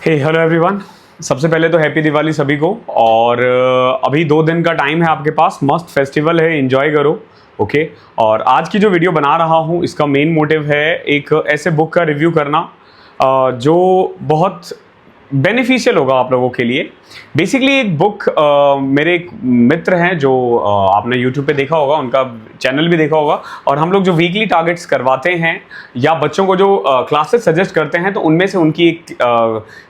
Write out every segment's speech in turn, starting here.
Hello everyone. सबसे पहले तो हैप्पी दिवाली सभी को। और अभी 2 दिन का टाइम है आपके पास, मस्त फेस्टिवल है, एंजॉय करो। ओके। और आज की जो वीडियो बना रहा हूँ इसका मेन मोटिव है एक ऐसे बुक का रिव्यू करना जो बहुत बेनिफिशियल होगा आप लोगों के लिए। बेसिकली एक बुक मेरे एक मित्र हैं जो आपने यूट्यूब पे देखा होगा, उनका चैनल भी देखा होगा, और हम लोग जो वीकली टारगेट्स करवाते हैं या बच्चों को जो क्लासेस सजेस्ट करते हैं तो उनमें से उनकी एक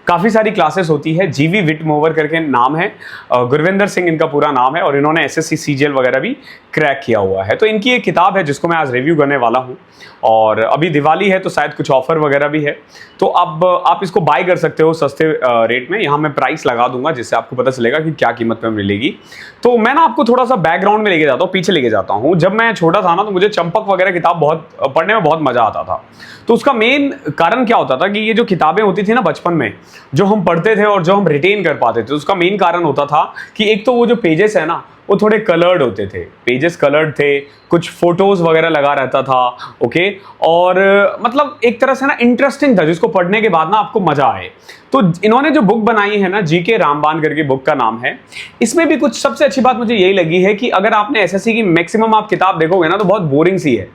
काफ़ी सारी क्लासेस होती है। जीवी विटमोवर करके नाम है, गुरविंदर सिंह इनका पूरा नाम है, और इन्होंने एसएससी सीजीएल वगैरह भी क्रैक किया हुआ है। तो इनकी एक किताब है जिसको मैं आज रिव्यू करने वाला हूँ, और अभी दिवाली है तो शायद कुछ ऑफर वगैरह भी है, तो अब आप इसको बाय कर सकते हो सस्ते रेट में। यहाँ मैं प्राइस लगा दूंगा जिससे आपको पता चलेगा कि क्या कीमत में मिलेगी। तो मैं ना आपको थोड़ा सा बैकग्राउंड में लेके जाता हूँ, पीछे लेके जाता हूँ। जब मैं छोटा था ना तो मुझे चंपक वगैरह किताब बहुत पढ़ने में बहुत मजा आता था। तो उसका मेन कारण क्या होता था कि ये जो किताबें होती थी ना बचपन में, जो हम पढ़ते थे और जो हम रिटेन कर पाते थे, उसका मेन कारण होता था कि एक तो वो जो पेजेस है ना वो थोड़े कलर्ड होते थे, पेजेस कलर्ड थे, कुछ फोटोज वगैरह लगा रहता था। ओके। और मतलब एक तरह से ना इंटरेस्टिंग था जिसको पढ़ने के बाद ना आपको मजा आए। तो इन्होंने जो बुक बनाई है ना, जीके रामबान करके बुक का नाम है, इसमें भी कुछ सबसे अच्छी बात मुझे यही लगी है कि अगर आपने एसएससी की मैक्सिमम आप किताब देखोगे ना तो बहुत बोरिंग सी है,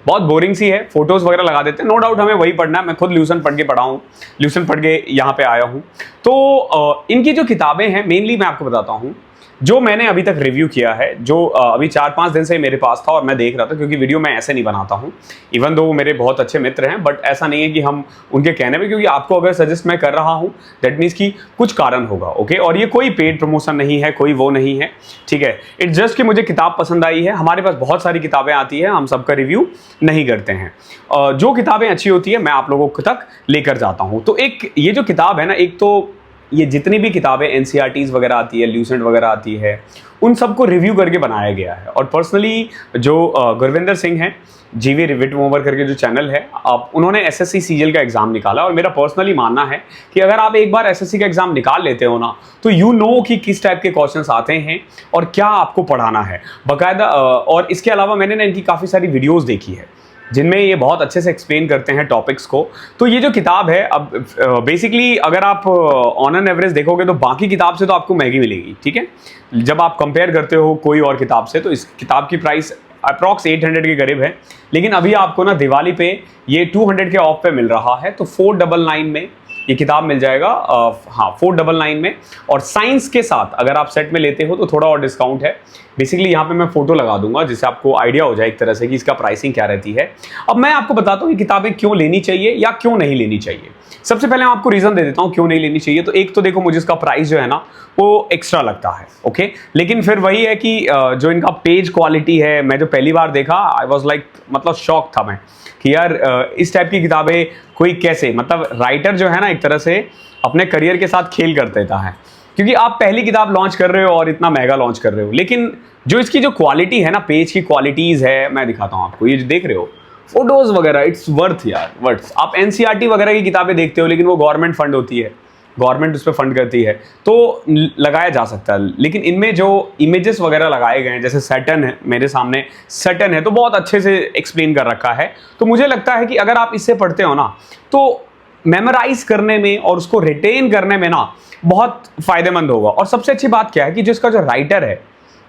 बहुत बोरिंग सी है। फोटोज वगैरह लगा देते हैं, नो डाउट हमें वही पढ़ना है। मैं खुद ल्यूसन पढ़ के पढ़ा हूँ, ल्यूसन पढ़ के यहाँ पे आया हूँ। तो इनकी जो किताबें हैं मेनली मैं आपको बताता हूँ जो मैंने अभी तक रिव्यू किया है, जो अभी 4-5 दिन से मेरे पास था और मैं देख रहा था, क्योंकि वीडियो मैं ऐसे नहीं बनाता हूँ। इवन दो वो मेरे बहुत अच्छे मित्र हैं, बट ऐसा नहीं है कि हम उनके कहने पे, क्योंकि आपको अगर सजेस्ट मैं कर रहा हूँ दैट मीन्स कि कुछ कारण होगा। ओके। और ये कोई पेड प्रमोशन नहीं है, कोई वो नहीं है, ठीक है। इट्स जस्ट कि मुझे किताब पसंद आई है। हमारे पास बहुत सारी किताबें आती है, हम सबका रिव्यू नहीं करते हैं। जो किताबें अच्छी होती है मैं आप लोगों तक लेकर जाता हूँ। तो एक ये जो किताब है ना, एक तो ये जितनी भी किताबें एनसीईआरटीज वगैरह आती है, ल्यूसेंट वगैरह आती है, उन सबको रिव्यू करके बनाया गया है। और पर्सनली जो गुरविंदर सिंह हैं, जीवी विटमोवर करके जो चैनल है, आप उन्होंने एसएससी सीजीएल का एग्जाम निकाला, और मेरा पर्सनली मानना है कि अगर आप एक बार एसएससी का एग्जाम निकाल लेते हो ना तो यू नो कि किस टाइप के क्वेश्चंस आते हैं और क्या आपको पढ़ाना है बाकायदा। और इसके अलावा मैंने ना इनकी काफ़ी सारी वीडियोज़ देखी है जिनमें ये बहुत अच्छे से एक्सप्लेन करते हैं टॉपिक्स को। तो ये जो किताब है, अब बेसिकली अगर आप ऑन एन एवरेज देखोगे तो बाकी किताब से तो आपको महंगी मिलेगी, ठीक है। जब आप कंपेयर करते हो कोई और किताब से तो इस किताब की प्राइस अप्रॉक्स 800 के करीब है, लेकिन अभी आपको ना दिवाली पे ये 200 के ऑफ पे मिल रहा है। तो 499 में ये किताब मिल जाएगा। हाँ, 499 में। और साइंस के साथ अगर आप सेट में लेते हो तो थोड़ा और डिस्काउंट है। बेसिकली यहाँ पे मैं फोटो लगा दूंगा जिससे आपको आइडिया हो जाए एक तरह से कि इसका प्राइसिंग क्या रहती है। अब मैं आपको बताता हूँ ये किताबें क्यों लेनी चाहिए या क्यों नहीं लेनी चाहिए। सबसे पहले मैं आपको रीजन दे देता हूँ क्यों नहीं लेनी चाहिए। तो एक तो देखो, मुझे इसका प्राइस जो है ना वो एक्स्ट्रा लगता है। ओके। लेकिन फिर वही है कि जो इनका पेज क्वालिटी है, मैं जो पहली बार देखा आई वॉज लाइक, मतलब शॉक था मैं कि यार इस टाइप की किताबें कोई कैसे, मतलब राइटर जो है ना एक तरह से अपने करियर के साथ खेल कर देता है, क्योंकि आप पहली किताब लॉन्च कर रहे हो और इतना महंगा लॉन्च कर रहे हो। लेकिन जो इसकी जो क्वालिटी है ना, पेज की क्वालिटीज़ है, मैं दिखाता हूँ आपको, ये जो देख रहे हो फोटोज वगैरह, इट्स वर्थ यार, वर्थ। आप एनसीईआरटी वगैरह की किताबें देखते हो लेकिन वो गवर्नमेंट फंड होती है, गवर्नमेंट उस पर फंड करती है तो लगाया जा सकता है। लेकिन इनमें जो इमेजेस वगैरह लगाए गए हैं, जैसे सैटर्न है, मेरे सामने सैटर्न है, तो बहुत अच्छे से एक्सप्लेन कर रखा है। तो मुझे लगता है कि अगर आप इससे पढ़ते हो ना तो मेमोराइज करने में और उसको रिटेन करने में ना बहुत फायदेमंद होगा। और सबसे अच्छी बात क्या है कि जिसका जो राइटर है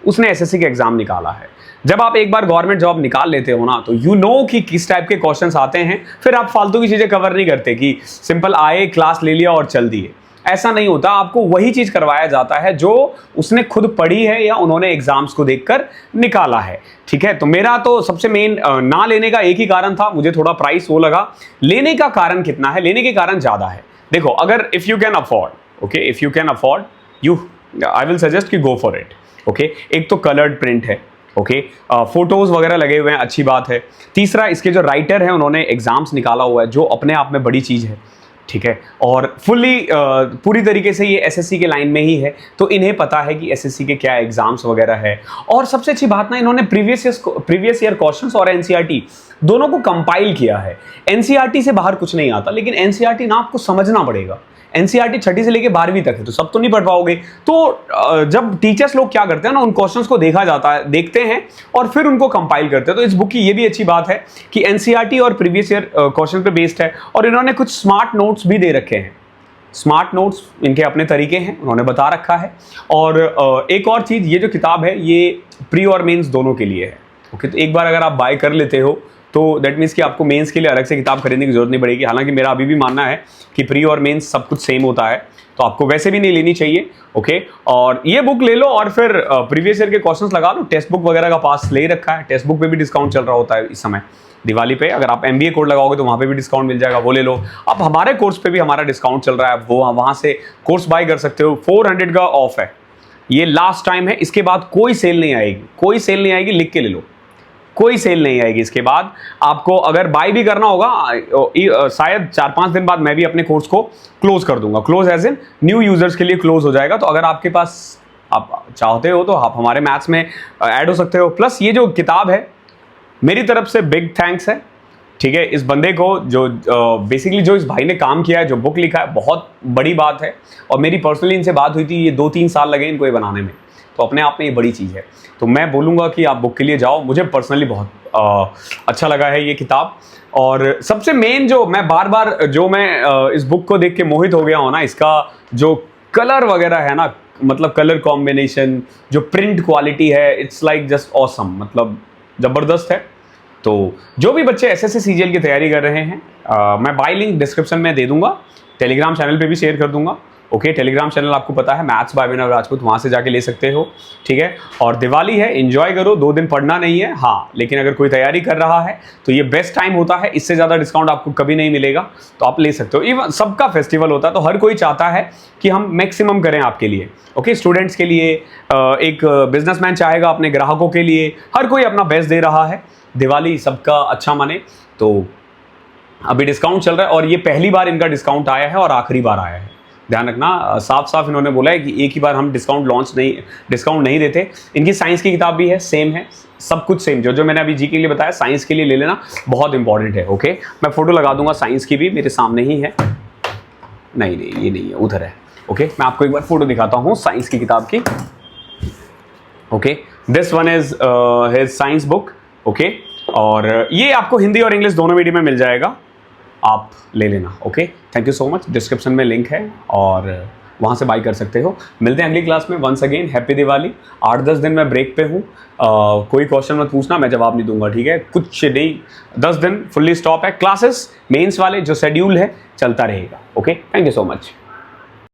उसने एसएससी का एग्जाम निकाला है। जब आप एक बार गवर्नमेंट जॉब निकाल लेते हो ना तो यू नो कि किस टाइप के क्वेश्चंस आते हैं। फिर आप फालतू की चीजें कवर नहीं करते कि सिंपल आए, क्लास ले लिया और चल दिए। ऐसा नहीं होता, आपको वही चीज करवाया जाता है जो उसने खुद पढ़ी है या उन्होंने एग्जाम्स को देखकर निकाला है, ठीक है। तो मेरा तो सबसे मेन ना लेने का एक ही कारण था, मुझे थोड़ा प्राइस वो लगा। लेने का कारण कितना है? लेने के कारण ज्यादा है। देखो, अगर if you can afford, okay, if you can afford, you I will suggest कि गो फॉर इट। ओके। एक तो कलर्ड प्रिंट है, ओके, फोटोज वगैरह लगे हुए हैं, अच्छी बात है। तीसरा, इसके जो राइटर है उन्होंने एग्जाम्स निकाला हुआ है, जो अपने आप में बड़ी चीज है, ठीक है। और पूरी तरीके से ये एसएससी के लाइन में ही है, तो इन्हें पता है कि एसएससी के क्या एग्जाम्स वगैरह है। और सबसे अच्छी बात ना, इन्होंने प्रीवियस ईयर क्वेश्चंस और एनसीईआरटी दोनों को कंपाइल किया है। एनसीईआरटी से बाहर कुछ नहीं आता, लेकिन एनसीईआरटी ना आपको समझना पड़ेगा। एनसीईआरटी 6ठी से लेके 12वीं तक है, तो सब तो नहीं पढ़ पाओगे। तो जब टीचर्स लोग क्या करते हैं ना, उन क्वेश्चंस को देखा जाता है, देखते हैं और फिर उनको कंपाइल करते हैं। तो इस बुक की ये भी अच्छी बात है कि एनसीईआरटी और प्रीवियस ईयर क्वेश्चन पे बेस्ड है, और इन्होंने कुछ स्मार्ट नोट्स भी दे रखे हैं। स्मार्ट नोट्स इनके अपने तरीके हैं, उन्होंने बता रखा है। और एक और चीज़, ये जो किताब है ये प्री और मेंस दोनों के लिए है। ओके, तो एक बार अगर आप बाय कर लेते हो तो दैट मीन्स कि आपको मेंस के लिए अलग से किताब खरीदने की जरूरत नहीं पड़ेगी। हालांकि मेरा अभी भी मानना है कि प्री और मेंस सब कुछ सेम होता है, तो आपको वैसे भी नहीं लेनी चाहिए। ओके, और ये बुक ले लो और फिर प्रीवियस ईयर के क्वेश्चंस लगा लो। टेक्स्ट बुक वगैरह का पास ले रखा है, टेक्स्ट बुक पे भी डिस्काउंट चल रहा होता है इस समय दिवाली पे। अगर आप MBA कोड लगाओगे तो वहाँ पे भी डिस्काउंट मिल जाएगा, वो ले लो। आप हमारे कोर्स पे भी हमारा डिस्काउंट चल रहा है, वो वहाँ से कोर्स बाय कर सकते हो। 400 का ऑफ है, ये लास्ट टाइम है, इसके बाद कोई सेल नहीं आएगी, कोई सेल नहीं आएगी, लिख के ले लो, कोई सेल नहीं आएगी इसके बाद। आपको अगर बाय भी करना होगा शायद 4-5 दिन बाद मैं भी अपने कोर्स को क्लोज कर दूंगा। Close as in new users के लिए क्लोज हो जाएगा। तो अगर आपके पास आप चाहते हो तो आप हमारे मैथ्स में ऐड हो सकते हो। प्लस ये जो किताब है, मेरी तरफ से बिग थैंक्स है, ठीक है, इस बंदे को जो बेसिकली जो इस भाई ने काम किया है, जो बुक लिखा है, बहुत बड़ी बात है। और मेरी पर्सनली इनसे बात हुई थी, ये 2-3 साल लगे इनको ये बनाने में, तो अपने आप में ये बड़ी चीज़ है। तो मैं बोलूँगा कि आप बुक के लिए जाओ। मुझे पर्सनली बहुत अच्छा लगा है ये किताब। और सबसे मेन जो मैं बार बार इस बुक को देख के मोहित हो गया हूँ ना, इसका जो कलर वगैरह है ना, मतलब कलर कॉम्बिनेशन, जो प्रिंट क्वालिटी है, इट्स लाइक जस्ट ऑसम, मतलब ज़बरदस्त है। तो जो भी बच्चे SSC CGL की तैयारी कर रहे हैं, मैं बाय लिंक डिस्क्रिप्शन में दे दूंगा, टेलीग्राम चैनल पे भी शेयर कर दूंगा। ओके, टेलीग्राम चैनल आपको पता है, मैथ्स बाय विनय राजपूत, वहाँ से जाके ले सकते हो, ठीक है। और दिवाली है, एंजॉय करो, 2 दिन पढ़ना नहीं है, हाँ, लेकिन अगर कोई तैयारी कर रहा है तो ये बेस्ट टाइम होता है, इससे ज़्यादा डिस्काउंट आपको कभी नहीं मिलेगा, तो आप ले सकते हो। इवन सबका फेस्टिवल होता है तो हर कोई चाहता है कि हम मैक्सिमम करें आपके लिए। ओके, स्टूडेंट्स के लिए, एक बिजनेसमैन चाहेगा अपने ग्राहकों के लिए, हर कोई अपना बेस्ट दे रहा है। दिवाली सबका अच्छा माने, तो अभी डिस्काउंट चल रहा है और ये पहली बार इनका डिस्काउंट आया है और आखिरी बार आया है। ध्यान रखना, साफ साफ इन्होंने बोला है कि एक ही बार हम डिस्काउंट नहीं देते। इनकी साइंस की किताब भी है, सेम है, सब कुछ सेम। जो मैंने अभी जी के लिए बताया, साइंस के लिए ले लेना, बहुत इंपॉर्टेंट है। ओके, मैं फोटो लगा दूंगा साइंस की भी, मेरे सामने ही है। नहीं, ये नहीं है, उधर है। ओके, मैं आपको एक बार फोटो दिखाता हूँ साइंस की किताब की। Okay, this one is his science book. Okay, और ये आपको हिंदी और इंग्लिश दोनों मीडियम में मिल जाएगा, आप ले लेना। Okay, thank you so much. Description में लिंक है और वहाँ से बाय कर सकते हो। मिलते हैं अगली क्लास में। Once again happy Diwali. 8-10 दिन मैं ब्रेक पे हूँ, कोई क्वेश्चन मत पूछना, मैं जवाब नहीं दूंगा, ठीक है। कुछ नहीं, 10 दिन फुल्ली स्टॉप है। क्लासेस मेंस वाले जो शेड्यूल है चलता रहेगा। Okay, thank you so much.